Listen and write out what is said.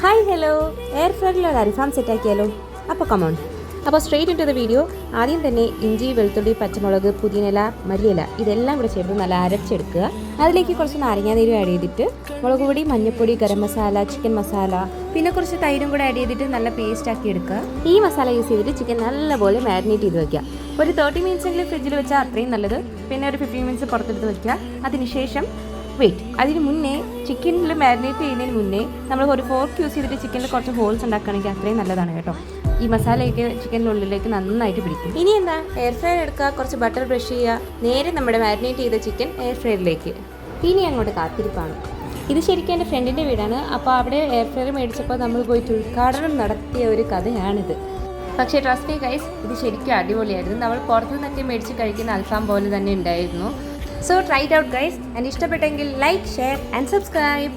Hi hello, air ഫ്രയറിൽ ഒരു അൽഫാം സെറ്റാക്കിയാലോ? അപ്പോൾ come on. അപ്പോൾ straight into the video. ആദ്യം തന്നെ ഇഞ്ചി, വെളുത്തുള്ളി, പച്ചമുളക്, പുതിനയില, മല്ലിയില ഇതെല്ലാം കൂടെ ചേർത്ത് നല്ല അരച്ചെടുക്കുക. അതിലേക്ക് കുറച്ച് നാരങ്ങാനീരും ആഡ് ചെയ്തിട്ട് മുളക് പൊടി, മഞ്ഞൾപ്പൊടി, ഗരം മസാല, ചിക്കൻ മസാല, പിന്നെ കുറച്ച് തൈരും കൂടെ ആഡ് ചെയ്തിട്ട് നല്ല പേസ്റ്റ് ആക്കി എടുക്കുക. ഈ മസാല യൂസ് ചെയ്തിട്ട് ചിക്കൻ നല്ലപോലെ മാരിനേറ്റ് ചെയ്ത് വയ്ക്കുക. ഒരു 30 മിനിറ്റ്സ് എങ്കിലും ഫ്രിഡ്ജിൽ വെച്ചാൽ അത്രയും നല്ലത്. പിന്നെ ഒരു 15 മിനിറ്റ്സ് പുറത്തെടുത്ത് വയ്ക്കുക. അതിനുശേഷം അതിന് മുന്നേ ചിക്കനിൽ മാരിനേറ്റ് ചെയ്യുന്നതിന് മുന്നേ നമ്മൾ ഒരു ഫോർക്ക് യൂസ് ചെയ്തിട്ട് ചിക്കനിൽ കുറച്ച് ഹോൾസ് ഉണ്ടാക്കുകയാണെങ്കിൽ അത്രയും നല്ലതാണ് കേട്ടോ. ഈ മസാലയൊക്കെ ചിക്കനിനുള്ളിലേക്ക് നന്നായിട്ട് പിടിക്കും. ഇനി എന്താ, എയർ ഫ്രയർ എടുക്കുക, കുറച്ച് ബട്ടർ ബ്രഷ് ചെയ്യുക, നേരെ നമ്മുടെ മാരിനേറ്റ് ചെയ്ത ചിക്കൻ എയർ ഫ്രയറിലേക്ക്. ഇനി അങ്ങോട്ട് കാത്തിരിപ്പാണ്. ഇത് ശരിക്കും എൻ്റെ ഫ്രണ്ടിൻ്റെ വീടാണ്. അപ്പോൾ അവിടെ എയർ ഫ്രയർ മേടിച്ചപ്പോൾ നമ്മൾ പോയിട്ട് ഉദ്ഘാടനം നടത്തിയ ഒരു കഥയാണിത്. പക്ഷേ ട്രസ്റ്റ് മീ ഗൈസ്, ഇത് ശരിക്കും അടിപൊളിയായിരുന്നു. നമ്മൾ പുറത്തു നിന്നൊക്കെ മേടിച്ച് കഴിക്കുന്ന അൽഫാം പോലെ തന്നെ ഉണ്ടായിരുന്നു. So try it out guys, and ഇഷ്ടപ്പെട്ടെങ്കിൽ like, share and subscribe.